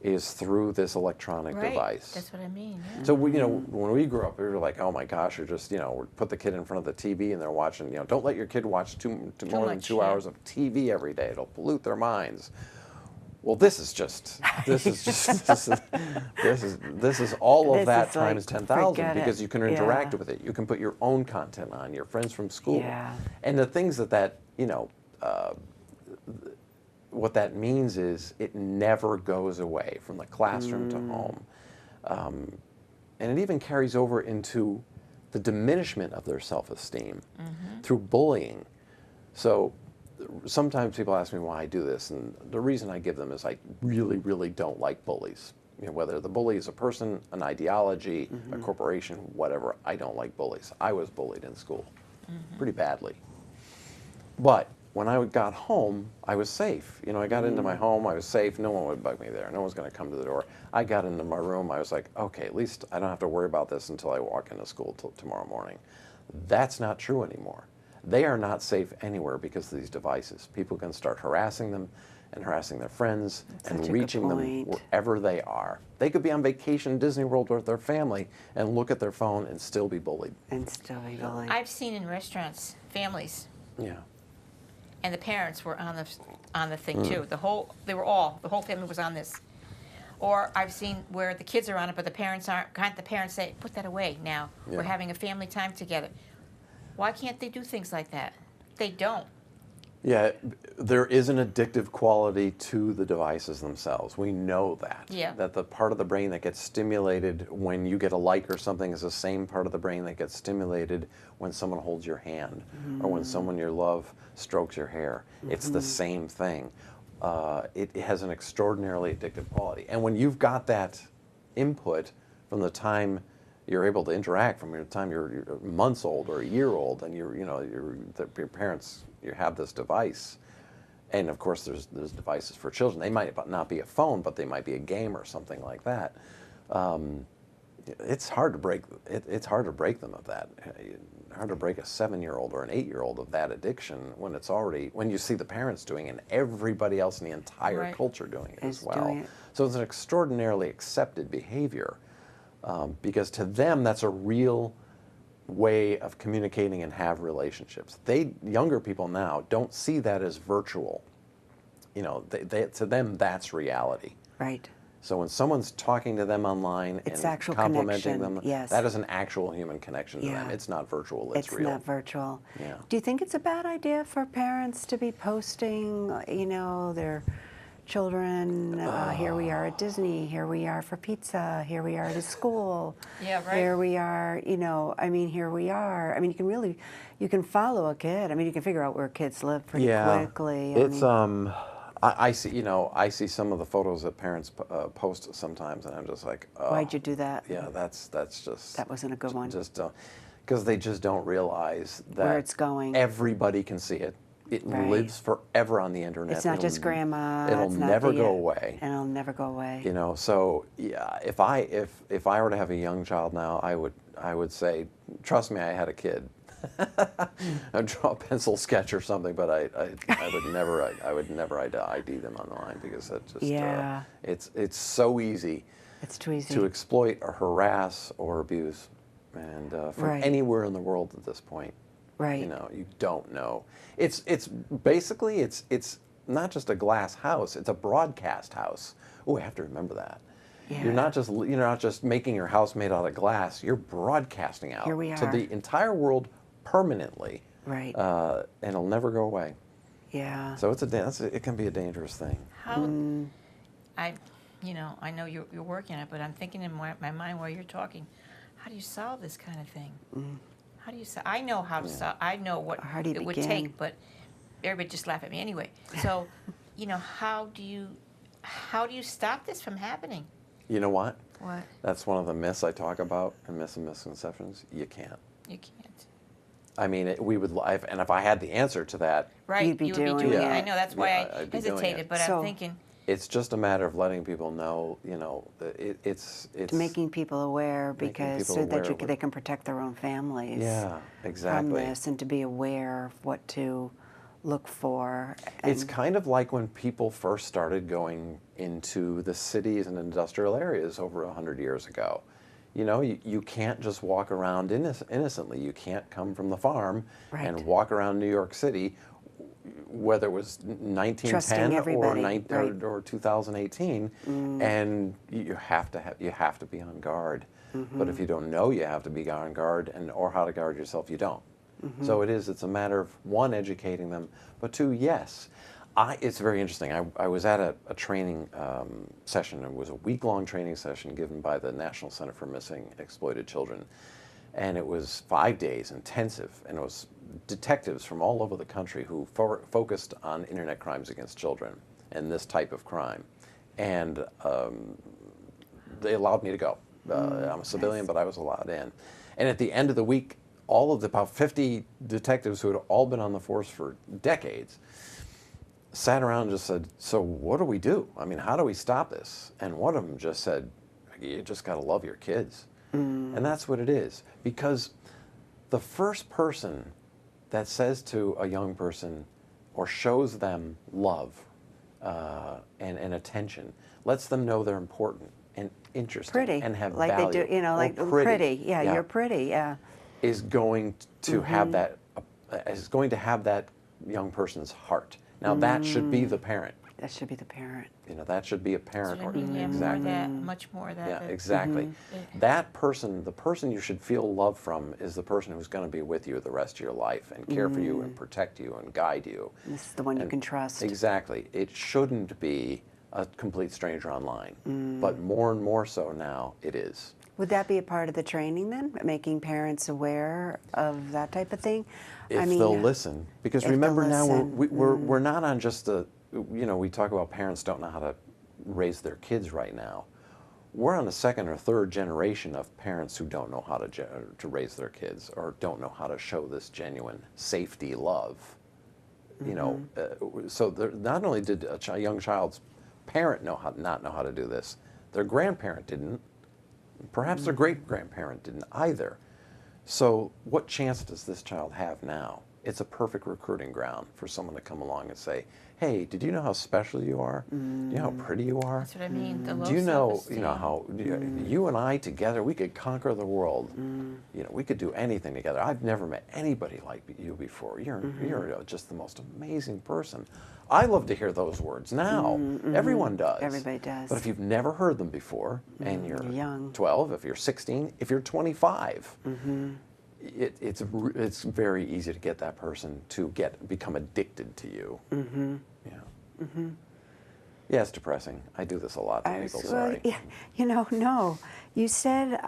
is through this electronic device. That's what I mean. Yeah. So when we grew up, we were like, oh my gosh, you're just put the kid in front of the TV and they're watching. Don't let your kid watch more than 2 hours of TV every day. It'll pollute their minds. Well, this is all of that times 10,000 because you can interact with it. You can put your own content on, your friends from school, and the things what that means is it never goes away from the classroom to home. And it even carries over into the diminishment of their self-esteem through bullying. So sometimes people ask me why I do this, and the reason I give them is I really, really don't like bullies. Whether the bully is a person, an ideology, a corporation, whatever, I don't like bullies. I was bullied in school pretty badly. But when I got home, I was safe. I got into my home, I was safe, no one would bug me there, no one's gonna come to the door. I got into my room, I was like, okay, at least I don't have to worry about this until I walk into school tomorrow morning. That's not true anymore. They are not safe anywhere because of these devices. People can start harassing them and harassing their friends and reaching them wherever they are. They could be on vacation in Disney World with their family and look at their phone and still be bullied. I've seen in restaurants, families. Yeah. And the parents were on the thing too. The whole family was on this. Or I've seen where the kids are on it, but the parents aren't. Can't the parents say, "Put that away now? Yeah. We're having a family time together." Why can't they do things like that? They don't. Yeah, there is an addictive quality to the devices themselves. We know that. Yeah. That the part of the brain that gets stimulated when you get a like or something is the same part of the brain that gets stimulated when someone holds your hand or when someone you love strokes your hair. It's the same thing. It has an extraordinarily addictive quality. And when you've got that input from the time you're able to interact, from the time you're months old or a year old, and your parents, you have this device, and of course there's devices for children. They might not be a phone, but they might be a game or something like that. It's hard to break. It's hard to break them of that. Hard to break a 7-year-old or an 8-year-old of that addiction when it's already, when you see the parents doing it and everybody else in the entire culture doing it as well. So it's an extraordinarily accepted behavior because to them that's a real way of communicating and have relationships. Younger people now don't see that as virtual. You know, to them that's reality. Right. So when someone's talking to them online It's and actual complimenting connection, them, yes. that is an actual human connection to them. It's not virtual, it's real. It's not virtual. Yeah. Do you think it's a bad idea for parents to be posting, you know, their children, here we are at Disney, here we are for pizza, here we are at school, Yeah, right. here we are, you know, I mean, here we are. I mean, you can follow a kid. I mean, you can figure out where kids live pretty quickly. It's, I see some of the photos that parents post sometimes, and I'm just like, oh. Why'd you do that? Yeah, that's just. That wasn't a good one. Just because they just don't realize that Where it's going. Everybody can see it. It lives forever on the internet. It's not just grandma. It'll it's not never go away. And it'll never go away. You know, so yeah, if I were to have a young child now, I would say, trust me, I had a kid. I'd draw a pencil sketch or something, but I would never ID them online because that just it's so easy. It's too easy to exploit or harass or abuse, and from anywhere in the world at this point. Right. You know, you don't know. It's basically it's not just a glass house; it's a broadcast house. Oh, I have to remember that. Yeah. You're not just making your house made out of glass. You're broadcasting out to the entire world permanently. Right. And it'll never go away. Yeah. So it can be a dangerous thing. How I know you're working on it, but I'm thinking in my mind while you're talking, how do you solve this kind of thing? How do you solve? I know how to solve. I know what it would take, but everybody just laugh at me anyway. So, you know, how do you stop this from happening? You know what? What? That's one of the myths I talk about and myths and misconceptions. You can't. You can't. I mean, and if I had the answer to that, right, you would be doing it. I know that's why I hesitated, but so, I'm thinking. It's just a matter of letting people know, you know, it's making people aware because so that they can protect their own families. Yeah, exactly. From this and to be aware of what to look for. It's kind of like when people first started going into the cities and industrial areas over 100 years ago. You know, you can't just walk around innocently. You can't come from the farm and walk around New York City, whether it was 1910 or 2018, and you have to be on guard. But if you don't know you have to be on guard or how to guard yourself, you don't. So it's a matter of one, educating them, but two, yes. It's very interesting. I was at a training session. It was a week-long training session given by the National Center for Missing and Exploited Children. And it was 5 days, intensive, and it was detectives from all over the country who focused on internet crimes against children and this type of crime. And they allowed me to go. I'm a civilian, but I was allowed in. And at the end of the week, about 50 detectives who had all been on the force for decades sat around and just said, so what do we do? I mean, how do we stop this? And one of them just said, you just got to love your kids. And that's what it is. Because the first person that says to a young person or shows them love and attention, lets them know they're important and interesting and have like value. They do, you know, like pretty. Yeah, you're pretty, yeah. Is going to have that, is going to have that young person's heart. Now that should be the parent. That should be the parent. You know, that should be a parent. That's what I mean, yeah, more of that, much more of that. Yeah, that- exactly. Mhm. That person, the person you should feel love from, is the person who's going to be with you the rest of your life and care for you and protect you and guide you. This is the one you can trust. Exactly. It shouldn't be a complete stranger online, but more and more so now it is. Would that be a part of the training then, making parents aware of that type of thing? If they'll listen, because if remember they'll now listen. we're not on just the, you know, we talk about parents don't know how to raise their kids right now. We're on the second or third generation of parents who don't know how to raise their kids or don't know how to show this genuine safety love. You know, so not only did a young child's parent not know how to do this, their grandparent didn't. Perhaps their great-grandparent didn't either. So what chance does this child have now? It's a perfect recruiting ground for someone to come along and say, hey, did you know how special you are? Do you know how pretty you are? That's what I mean. The low Do you know, self-esteem. how you and I together, we could conquer the world. You know, we could do anything together. I've never met anybody like you before. You're just the most amazing person. I love to hear those words now. Everyone does. Everybody does. But if you've never heard them before, and you're young. 12, if you're 16, if you're 25, it's very easy to get that person to become addicted to you. Yeah. Yeah, it's depressing. I do this a lot to people. Sorry. Yeah, you know, no. You said,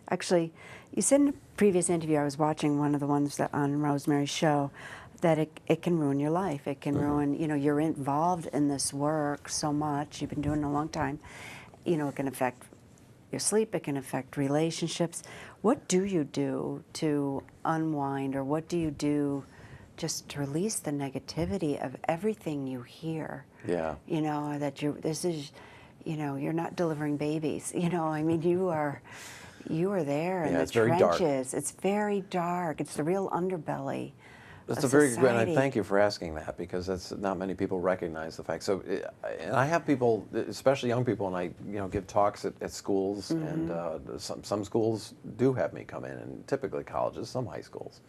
actually, you said in a previous interview, I was watching one of the ones that on Rosemary's show, that it can ruin your life. It can ruin, you know, you're involved in this work so much. You've been doing it a long time. You know, it can affect your sleep. It can affect relationships. What do you do to unwind, or what do you do just to release the negativity of everything you hear? Yeah. You know, that this is, you know, you're not delivering babies. You know, I mean, you are there in the it's very dark. trenches. It's very dark. It's the real underbelly. That's of a very good, and I society. thank you for asking that, because that's not many people recognize the fact. So, and I have people, especially young people, and I, you know, give talks at schools, and some schools do have me come in, and typically colleges, some high schools,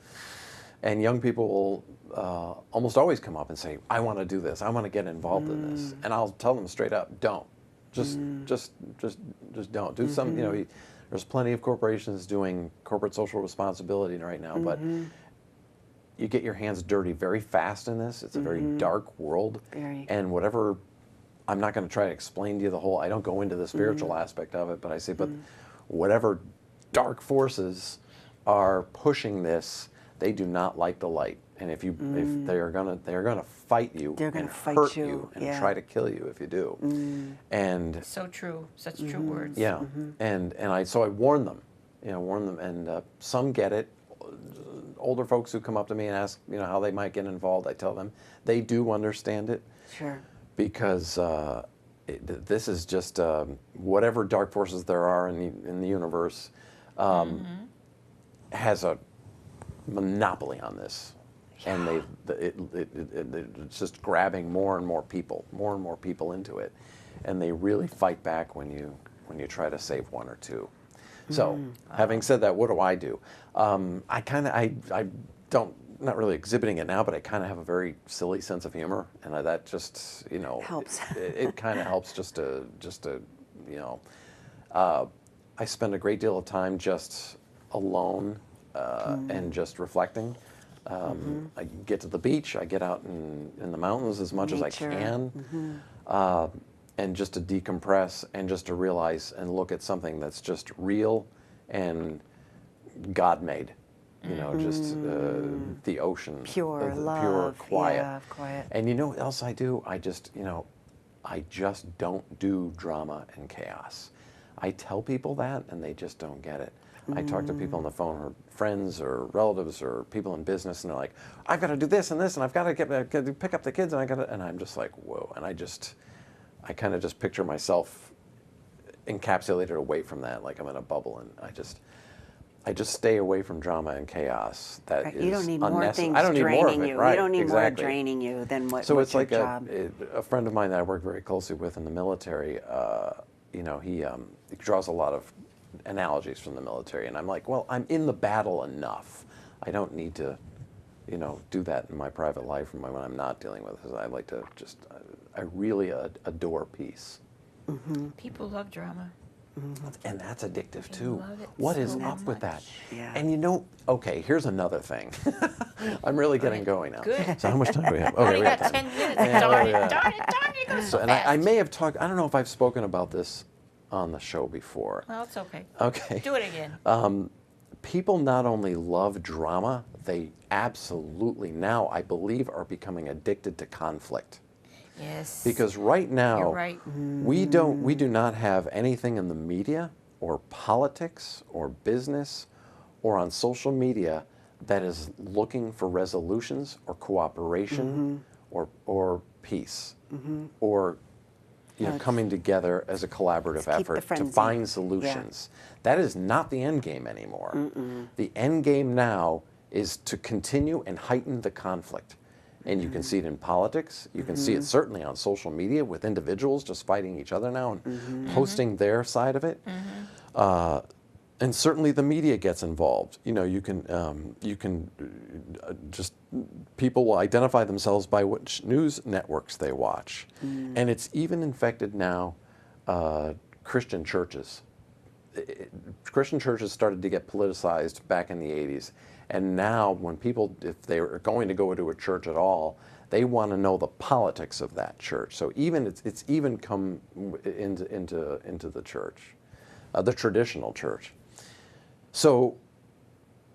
and young people will almost always come up and say, "I want to do this. I want to get involved in this," and I'll tell them straight up, "Don't, just don't do some." You know, there's plenty of corporations doing corporate social responsibility right now, but you get your hands dirty very fast in this. It's a very dark world. And whatever, I'm not going to try to explain to you the whole, I don't go into the spiritual aspect of it, but I say, but whatever dark forces are pushing this, they do not like the light. And if they are gonna fight you and hurt you and try to kill you if you do. And So true. Such true words. yeah, and I warn them, and some get it. Older folks who come up to me and ask, you know, how they might get involved, I tell them they do understand it. Sure. Because this is just whatever dark forces there are in the universe has a monopoly on this, and it's just grabbing more and more people into it, and they really fight back when you try to save one or two. So, having said that, what do? I don't, not really exhibiting it now, but I kind of have a very silly sense of humor, and that just, you know, helps. It kind of helps just to, you know, I spend a great deal of time just alone and just reflecting. I get to the beach, I get out in the mountains as much as I can. And just to decompress and just to realize and look at something that's just real and God-made, you know, just the ocean, Pure love, pure quiet. yeah, quiet. And you know what else I do? I just don't do drama and chaos. I tell people that, and they just don't get it. I talk to people on the phone, or friends, or relatives, or people in business, and they're like, "I've got to do this and this, and I've got to pick up the kids, and I'm just like, whoa, and I kind of just picture myself encapsulated away from that, like I'm in a bubble, and I just stay away from drama and chaos. That is You don't need more things I don't need more of draining it, you. right? You don't need Exactly. more draining you than So what's it's like your job. a friend of mine that I work very closely with in the military. You know, he draws a lot of analogies from the military, and I'm like, well, I'm in the battle enough. I don't need to do that in my private life when I'm not dealing with it. I like to just, I really adore peace. People love drama. And that's addictive They too. love it What is so up with that? Yeah. And okay, here's another thing. I'm really getting going now. Good. So how much time do we have? Only we got got 10 time. minutes. Yeah, Darn it, yeah. darn it, darn it, it goes so And fast. I may have talked, I don't know if I've spoken about this on the show before. Well, it's okay. Okay. Do it again. People not only love drama, they absolutely now, I believe, are becoming addicted to conflict. Yes. Because right now, You're right. we do not have anything in the media or politics or business or on social media that is looking for resolutions or cooperation or peace or coming together as a collaborative keep the effort to frenzy. find solutions. That is not the end game anymore. The end game now is to continue and heighten the conflict. And you can see it in politics. You can see it certainly on social media with individuals just fighting each other now and posting their side of it. And certainly the media gets involved. You can just, people will identify themselves by which news networks they watch. And it's even infected now Christian churches. Christian churches started to get politicized back in the 80s. And now when people, if they are going to go to a church at all, they want to know the politics of that church. So even it's even come into the church, the traditional church. So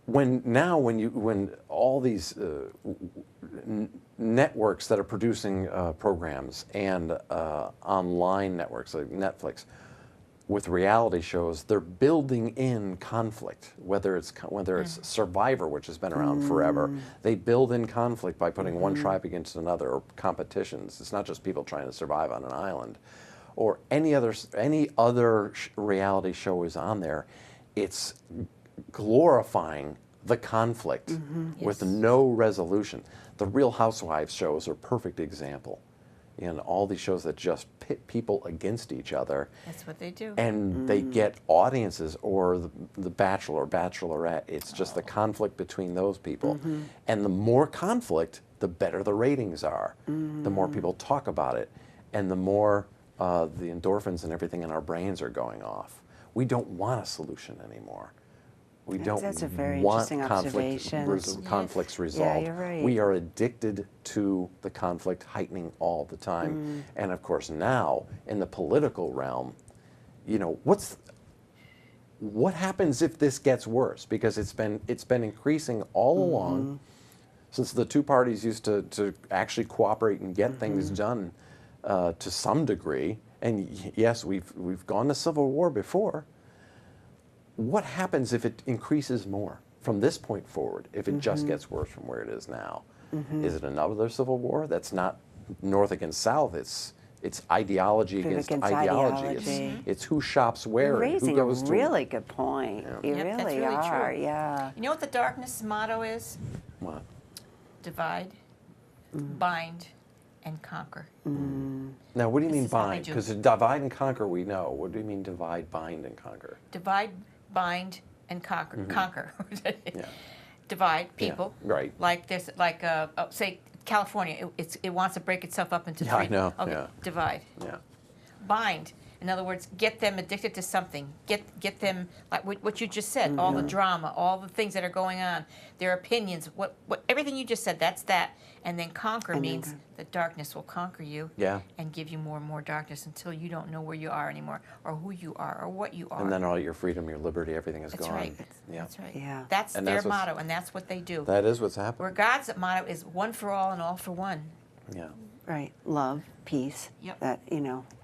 when all these networks that are producing programs and online networks like Netflix with reality shows, they're building in conflict. Whether it's Survivor, which has been around forever, they build in conflict by putting one tribe against another, or competitions. It's not just people trying to survive on an island, or any other reality show is on there. It's glorifying the conflict with no resolution. The Real Housewives shows are a perfect example. All these shows that just pit people against each other. That's what they do. And they get audiences, or the Bachelor, Bachelorette. It's just the conflict between those people. And the more conflict, the better the ratings are. The more people talk about it, and the more the endorphins and everything in our brains are going off. We don't want a solution anymore. We don't That's a very want interesting observation. conflicts resolved. Yeah, you're right. We are addicted to the conflict heightening all the time. And of course now, in the political realm, what happens if this gets worse? Because it's been increasing all along since the two parties used to actually cooperate and get things done to some degree. And yes, we've gone to civil war before. What happens if it increases more from this point forward, if it just gets worse from where it is now? Is it another civil war? That's not North against South. It's ideology against ideology. It's who shops where. You're raising who goes a really good point. Yeah. You Yep, that's really really are, true. yeah. You know what the darkness motto is? What? Divide, bind, and conquer. Now, what do you This mean is how they bind? do. Because divide and conquer, we know. What do you mean divide, bind, and conquer? Divide, bind, and conquer. Conquer. Yeah. Divide people. Yeah, right. Like this, say California, it wants to break itself up into Yeah, three. I know, Okay, yeah. divide. Yeah. Bind. In other words, get them addicted to something. Get them, like what you just said, all the drama, all the things that are going on, their opinions, what everything you just said, that's that. And then conquer means that darkness will conquer you and give you more and more darkness until you don't know where you are anymore, or who you are, or what you are. And then all your freedom, your liberty, everything is That's gone. right. Yeah. That's right. Yeah. That's And their that's what's- motto, and that's what they do. That is what's Where happening. God's motto is one for all and all for one. Yeah. Right. Love, peace. Yep. That,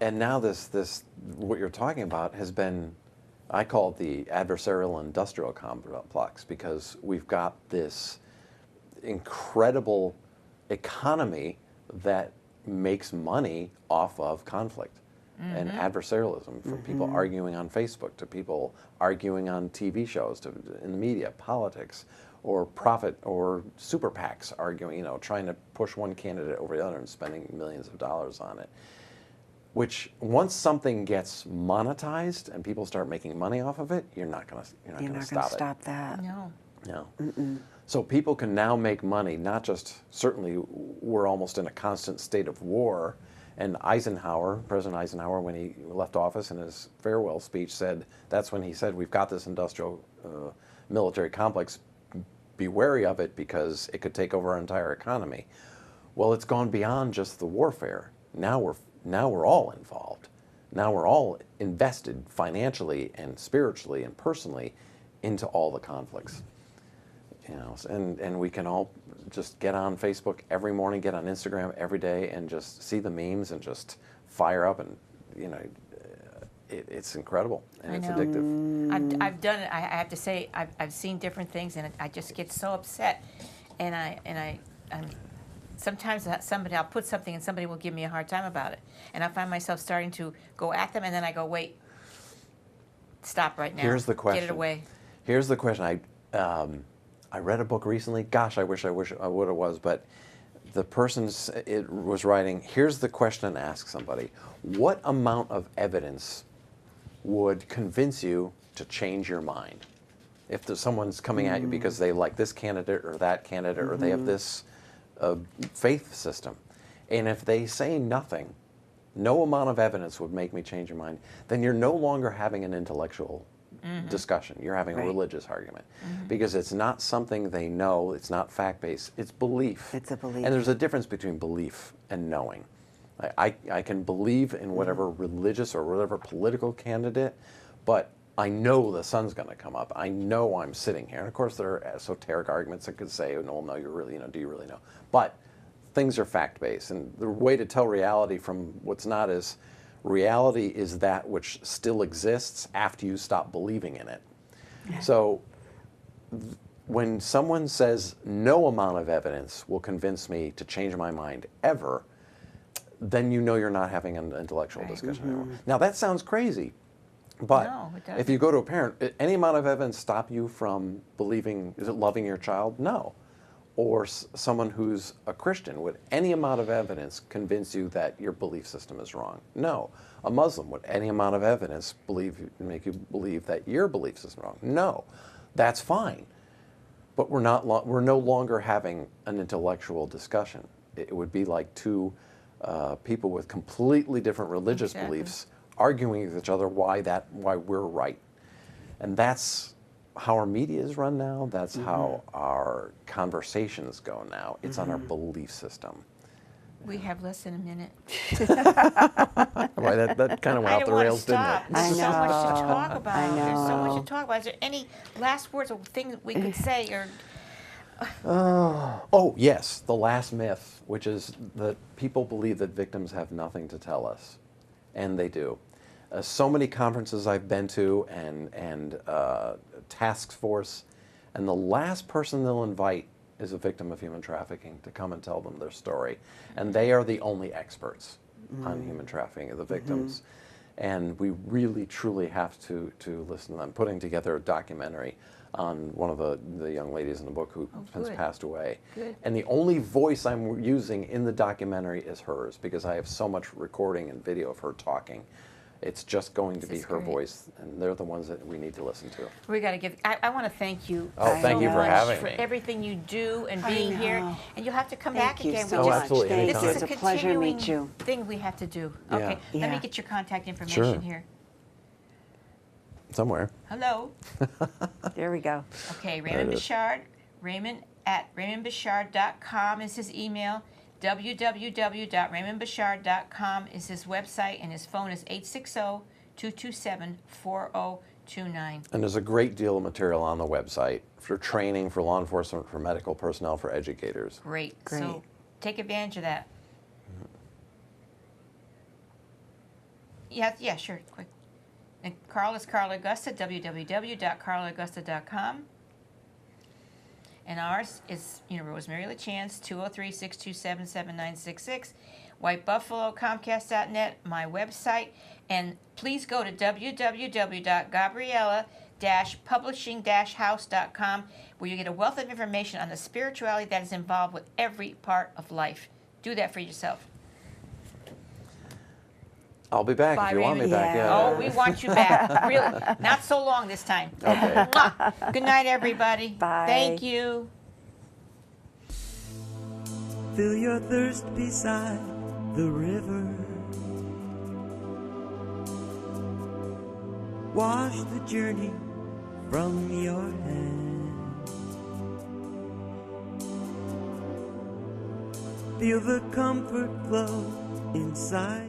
And now this what you're talking about has been, I call it the adversarial industrial complex, because we've got this incredible economy that makes money off of conflict and adversarialism, from people arguing on Facebook to people arguing on TV shows, to in the media, politics, or profit, or super PACs arguing, trying to push one candidate over the other and spending millions of dollars on it. Which, once something gets monetized and people start making money off of it, you're not gonna you're not going stop to stop that. No. it. No. So people can now make money, not just, certainly we're almost in a constant state of war. And President Eisenhower, when he left office in his farewell speech said, that's when he said, we've got this industrial military complex, be wary of it because it could take over our entire economy. Well, it's gone beyond just the warfare. Now we're all involved. Now we're all invested financially and spiritually and personally into all the conflicts. You know, and we can all just get on Facebook every morning, get on Instagram every day, and just see the memes and just fire up, and you know, it's incredible and it's addictive. I've done it. I have to say, I've seen different things, and I just get so upset, and I'm sometimes I'll put something and somebody will give me a hard time about it, and I find myself starting to go at them, and then I go, wait, stop right now. Here's the question. Get it away. Here's the question. I read a book recently. Gosh, I wish I would have was, but the person was writing. Here's the question to ask somebody: what amount of evidence would convince you to change your mind? If someone's coming at you because they like this candidate or that candidate, or they have this faith system, and if they say nothing, no amount of evidence would make me change your mind, then you're no longer having an intellectual discussion. You're having a religious argument because it's not something they know. It's not fact-based. It's belief. It's a belief. And there's a difference between belief and knowing. I can believe in whatever religious or whatever political candidate, but I know the sun's going to come up. I know I'm sitting here. And of course, there are esoteric arguments that could say, "Oh, no, you really, do you really know?" But things are fact-based, and the way to tell reality from what's not is, reality is that which still exists after you stop believing in it. So when someone says no amount of evidence will convince me to change my mind ever, then you know you're not having an intellectual discussion anymore. Now that sounds crazy, but No, it doesn't. if you go to a parent, any amount of evidence stop you from believing, is it loving your child? No. Or someone who's a Christian, would any amount of evidence convince you that your belief system is wrong? No. A Muslim, would any amount of evidence make you believe that your belief system is wrong? No. That's fine. But we're no longer having an intellectual discussion. It would be like two people with completely different religious beliefs arguing with each other why we're right. And that's how our media is run now. That's how our conversations go now. It's on our belief system. We have less than a minute. Right, that kind of went off the rails, didn't it? There's so much to talk about. I know. There's so much to talk about. Is there any last words or things we could say? Or Oh, yes, the last myth, which is that people believe that victims have nothing to tell us, and they do. So many conferences I've been to and task force, and the last person they'll invite is a victim of human trafficking to come and tell them their story. And they are the only experts on human trafficking of the victims. And we really, truly have to listen to them. Putting together a documentary on one of the young ladies in the book who has passed away. Good. And the only voice I'm using in the documentary is hers, because I have so much recording and video of her talking. It's just going to be her voice, and they're the ones that we need to listen to. we got to give. I want to thank you. Oh, thank you for having for me. everything you do and being here. And you'll have to come back Thank you again. so Oh, much. absolutely, Thank anytime. you. This is It's a a pleasure to continuing meet you. thing we have to do. Yeah. Okay, let me Yeah. get your contact information Sure. here. Somewhere. Hello. There we go. Okay, Raymond Bouchard. Raymond at RaymondBouchard.com is his email. www.raymondbouchard.com is his website, and his phone is 860-227-4029. And there's a great deal of material on the website for training, for law enforcement, for medical personnel, for educators. Great. Great. So take advantage of that. Yeah, sure, quick. And Carla's Carla Augusta, www.carlaaugusta.com. And ours is, Rosemary Lachance, 203-627-7966. White Buffalo, Comcast.net, my website. And please go to www.gabriella-publishing-house.com, where you get a wealth of information on the spirituality that is involved with every part of life. Do that for yourself. I'll be back Bye, if you want me Raymond. back. Yeah. Oh, we want you back. Really, not so long this time. Okay. Mwah. Good night, everybody. Bye. Thank you. fill your thirst beside the river. Wash the journey from your hands. Feel the comfort flow inside.